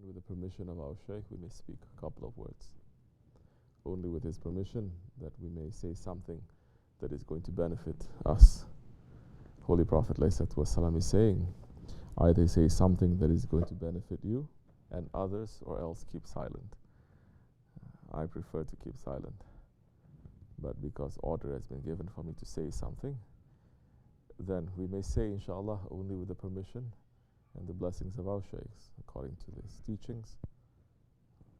with the permission of our Shaykh, we may speak a couple of words. Only with his permission that we may say something that is going to benefit us. Holy Prophet ﷺ is saying, either say something that is going to benefit you and others, or else keep silent. I prefer to keep silent. But because order has been given for me to say something, then we may say, inshallah, only with the permission and the blessings of our Shaykhs, according to these teachings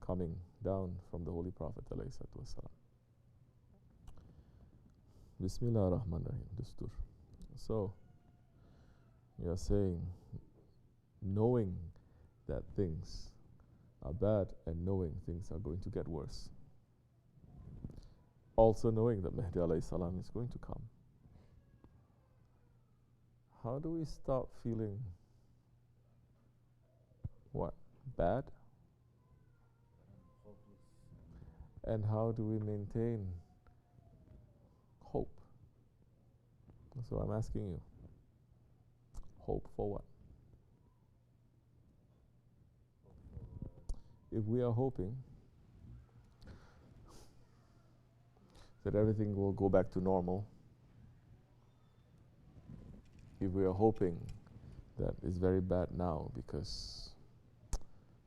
coming down from the Holy Prophet ﷺ. Bismillah ar-Rahman ar-Rahim, Dustur. So, we are saying, knowing that things are bad and knowing things are going to get worse. Also knowing that Mahdi alayhi salam is going to come. How do we stop feeling what? Bad? And how do we maintain hope? So I'm asking you, hope for what? If we are hoping that everything will go back to normal, if we are hoping that it's very bad now because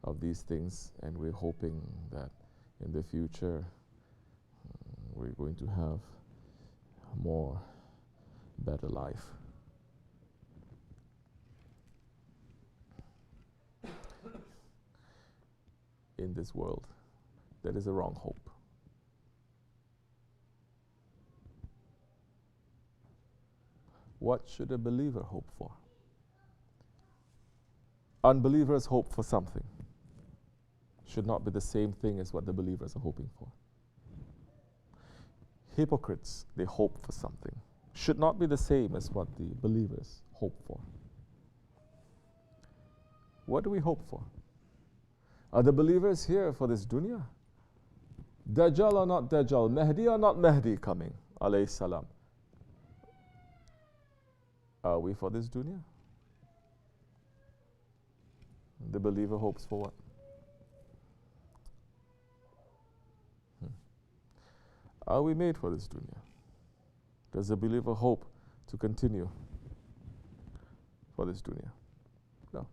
of these things, and we're hoping that in the future we're going to have more better life. In this world, that is a wrong hope. What should a believer hope for? Unbelievers hope for something. Should not be the same thing as what the believers are hoping for. Hypocrites, they hope for something. Should not be the same as what the believers hope for. What do we hope for? Are the believers here for this dunya? Dajjal or not Dajjal? Mahdi or not Mahdi coming? Alayhi salam. Are we for this dunya? The believer hopes for what? Are we made for this dunya? Does the believer hope to continue for this dunya? No.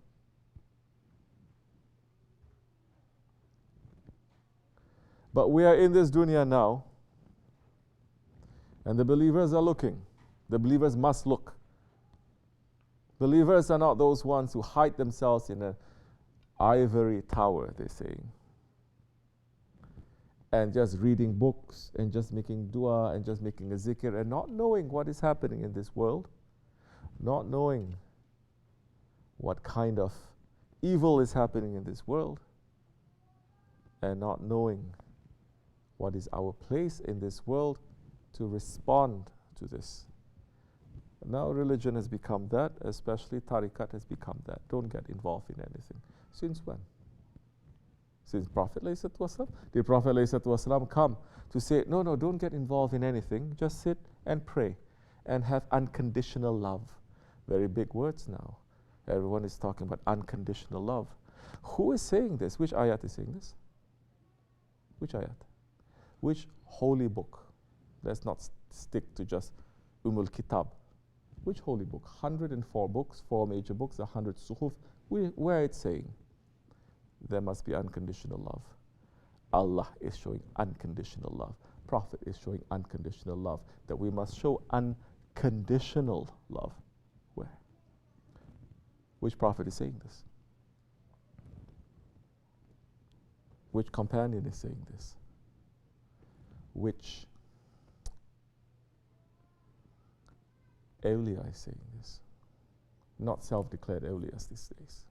But we are in this dunya now, and the believers are looking. The believers must look. Believers are not those ones who hide themselves in an ivory tower, they're saying, and just reading books and just making dua and just making a zikr and not knowing what is happening in this world, not knowing what kind of evil is happening in this world, and not knowing what is our place in this world to respond to this. Now religion has become that, especially tariqat has become that. Don't get involved in anything. Since when? Since Prophet ﷺ? Did Prophet ﷺ come to say, no, don't get involved in anything, just sit and pray and have unconditional love. Very big words now. Everyone is talking about unconditional love. Who is saying this? Which ayat is saying this? Which ayat? Which holy book? Let's not stick to just Kitab. Which holy book? 104 books, 4 major books, 100 suhuf. Where it's saying there must be unconditional love. Allah is showing unconditional love. Prophet is showing unconditional love. That we must show unconditional love. Where? Which prophet is saying this? Which companion is saying this? Which awliya is saying this? Not self-declared awliyas these days.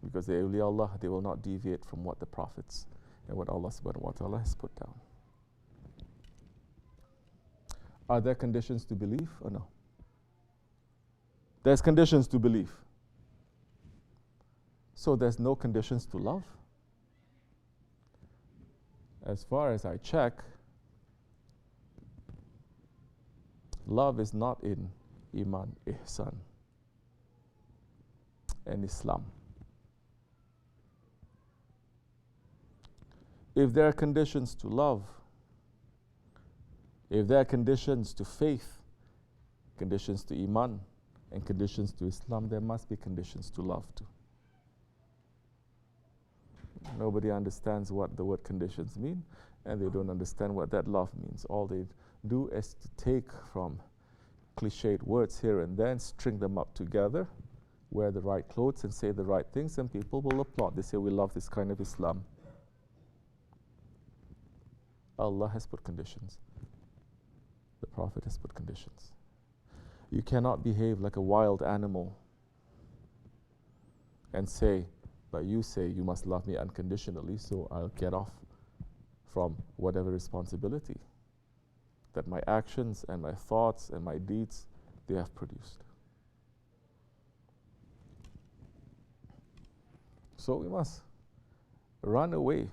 Because the awliya Allah, they will not deviate from what the prophets and what Allah subhanahu wa ta'ala has put down. Are there conditions to believe or no? There's conditions to believe. So there's no conditions to love. As far as I check, love is not in Iman, Ihsan, and Islam. if there are conditions to love, if there are conditions to faith, conditions to Iman, and conditions to Islam, there must be conditions to love too. Nobody understands what the word conditions mean, and they don't understand what that love means. All they do is to take from cliched words here and there and string them up together, wear the right clothes and say the right things, and people will applaud. They say, we love this kind of Islam. Allah has put conditions. The Prophet has put conditions. You cannot behave like a wild animal and say, but you say you must love me unconditionally, so I'll get off from whatever responsibility that my actions and my thoughts and my deeds, they have produced. So we must run away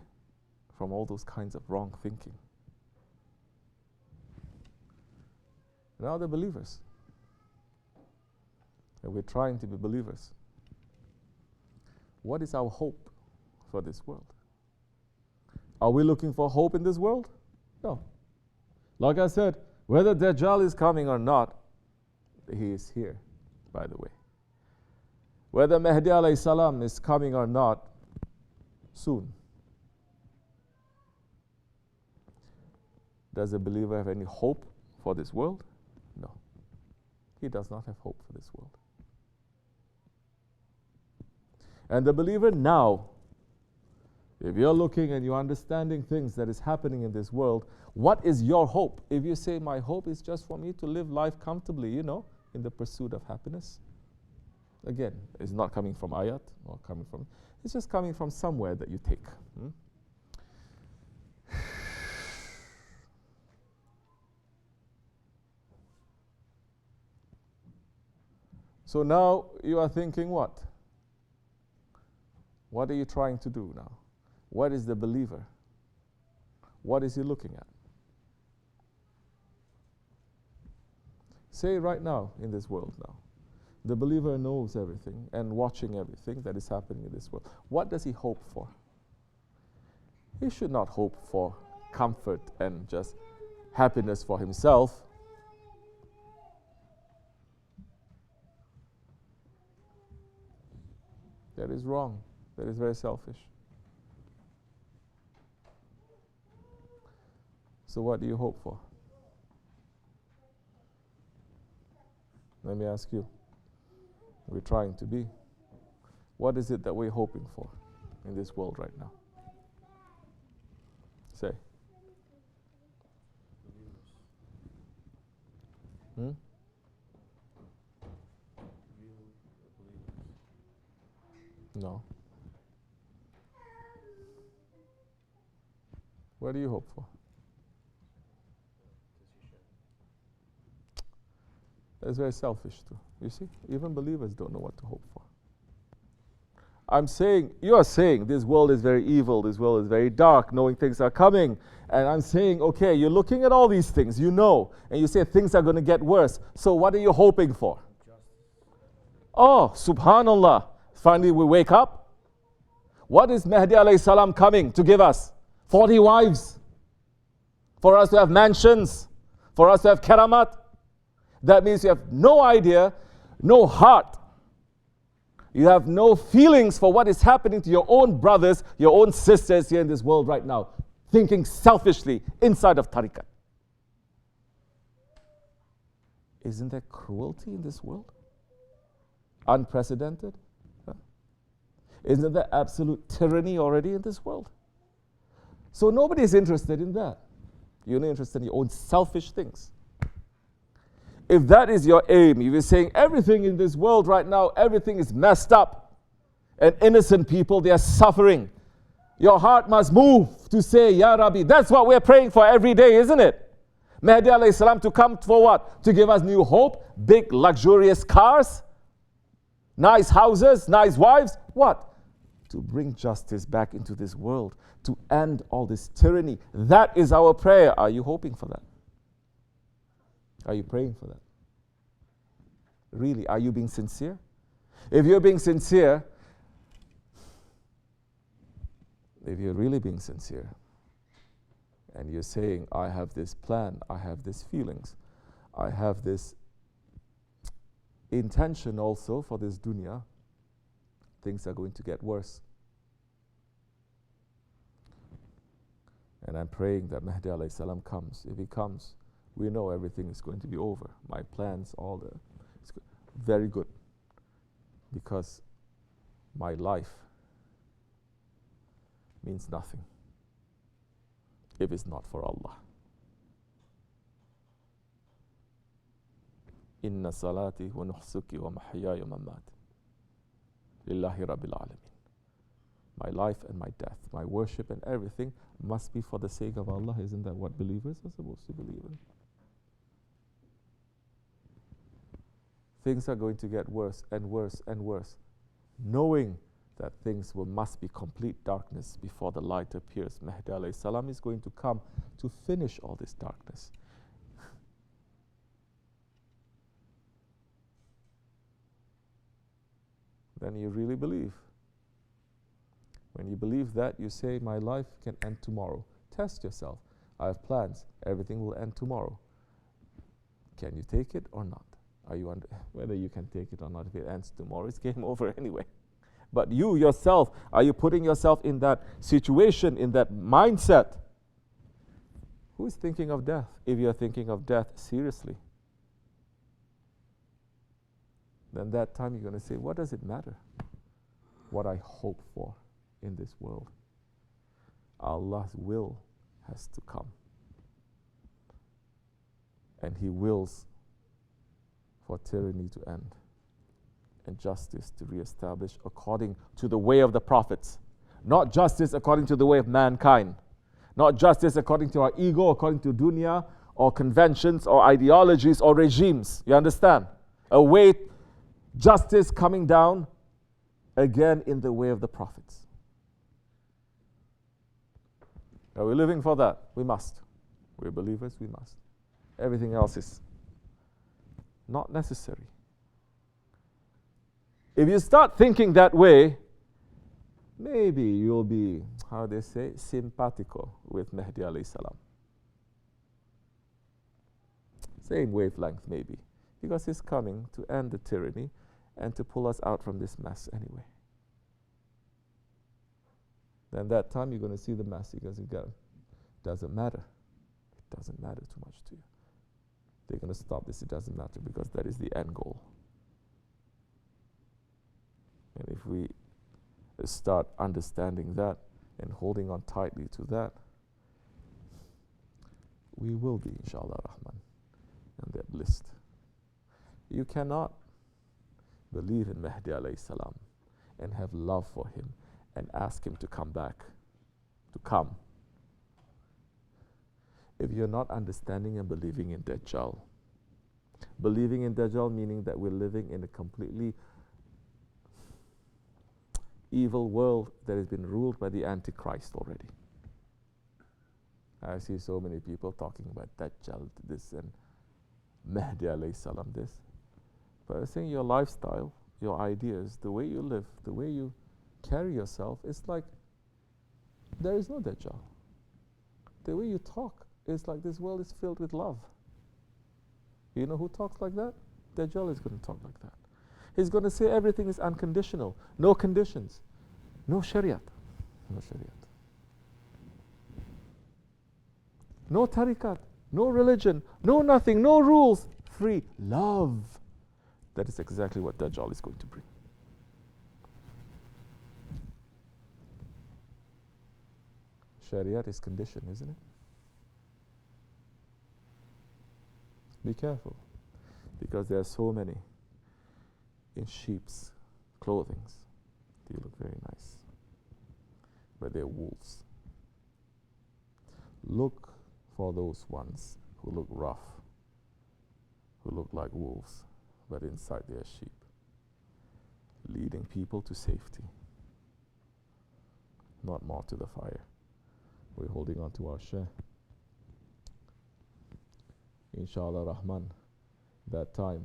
from all those kinds of wrong thinking. Now the believers, and we're trying to be believers. What is our hope for this world? Are we looking for hope in this world? No. Like I said, whether Dajjal is coming or not, he is here, by the way. Whether Mahdi alayhi salam is coming or not, soon. Does a believer have any hope for this world? No. He does not have hope for this world. And the believer now, if you're looking and you're understanding things that is happening in this world, what is your hope? If you say, my hope is just for me to live life comfortably, in the pursuit of happiness. Again, it's not coming from ayat, or coming from, it's just coming from somewhere that you take. So now you are thinking what? What are you trying to do now? What is the believer? What is he looking at? Say right now in this world now, the believer knows everything and watching everything that is happening in this world. What does he hope for? He should not hope for comfort and just happiness for himself. That is wrong. That is very selfish. So what do you hope for? Let me ask you. We're trying to be. What is it that we're hoping for in this world right now? Say. No. What do you hope for? That's very selfish too. You see, even believers don't know what to hope for. I'm saying, you are saying this world is very evil, this world is very dark, knowing things are coming. And I'm saying, okay, you're looking at all these things, and you say things are going to get worse. So what are you hoping for? Oh, subhanallah. Finally we wake up. What is Mahdi alayhi salam coming to give us? 40 wives. For us to have mansions. For us to have karamat. That means you have no idea, no heart. You have no feelings for what is happening to your own brothers, your own sisters here in this world right now. Thinking selfishly inside of tariqat. Isn't there cruelty in this world? Unprecedented? Isn't there absolute tyranny already in this world? So nobody is interested in that. You're not interested in your own selfish things. If that is your aim, if you're saying everything in this world right now, everything is messed up, and innocent people, they are suffering, your heart must move to say, Ya Rabbi. That's what we're praying for every day, isn't it? Mahdi alayhi salam to come for what? To give us new hope, big luxurious cars, nice houses, nice wives. What? To bring justice back into this world, to end all this tyranny. That is our prayer. Are you hoping for that? Are you praying for that? Really, are you being sincere? If you're being sincere, if you're really being sincere, and you're saying, I have this plan, I have these feelings, I have this intention also for this dunya, things are going to get worse. And I'm praying that Mahdi alayhi salam comes. If he comes, we know everything is going to be over. My plans, it's very good. Because my life means nothing if it's not for Allah. Inna salati wa nuhsuki wa mahyaya wa mamati lillahi rabbil alamin. My life and my death, my worship and everything must be for the sake of Allah. Isn't that what believers are supposed to believe in? Things are going to get worse and worse and worse, knowing that things must be complete darkness before the light appears. Mahdi alayhi salam is going to come to finish all this darkness. Then you really believe. When you believe that, you say, my life can end tomorrow. Test yourself. I have plans. Everything will end tomorrow. Can you take it or not? Whether you can take it or not, if it ends tomorrow, it's game over anyway. But you yourself, are you putting yourself in that situation, in that mindset? Who is thinking of death? If you're thinking of death seriously, then that time you're going to say, what does it matter what I hope for in this world? Allah's will has to come. And He wills for tyranny to end and justice to reestablish according to the way of the prophets. Not justice according to the way of mankind. Not justice according to our ego, according to dunya, or conventions, or ideologies, or regimes. You understand? A way, justice coming down again in the way of the prophets. Are we living for that? We must. We're believers, we must. Everything else is not necessary. If you start thinking that way, maybe you'll be, how they say, simpatico with Mahdi alayhi salam. Same wavelength maybe, because he's coming to end the tyranny and to pull us out from this mess anyway. Then that time you're going to see the mess because it doesn't matter. It doesn't matter too much to you. They're going to stop this, it doesn't matter, because that is the end goal. And if we start understanding that and holding on tightly to that, we will be, inshallah rahman, on that list. You cannot believe in Mahdi alayhi salam and have love for him and ask him to come back, to come, if you're not understanding and believing in Dajjal. Believing in Dajjal meaning that we're living in a completely evil world that has been ruled by the Antichrist already. I see so many people talking about Dajjal this and Mahdi alayhi salam this. But I think your lifestyle, your ideas, the way you live, the way you carry yourself, it's like there is no Dajjal. The way you talk is like this world is filled with love. You know who talks like that? Dajjal is going to talk like that. He's going to say everything is unconditional, no conditions, no shariat, no tariqat, no religion, no nothing, no rules, free love. That is exactly what Dajjal is going to bring. Shariat is condition, isn't it? Be careful, because there are so many in sheep's clothing. They look very nice, but they're wolves. Look for those ones who look rough, who look like wolves, but inside they are sheep, leading people to safety, not more to the fire. We're holding on to our Shaykh. Inshallah Rahman, that time,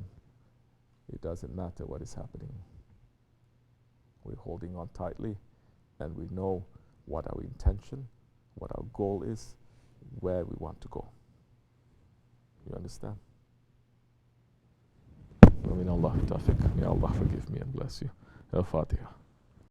it doesn't matter what is happening. We're holding on tightly, and we know what our intention, what our goal is, where we want to go. You understand? May Allah forgive me and bless you. Al-Fatiha.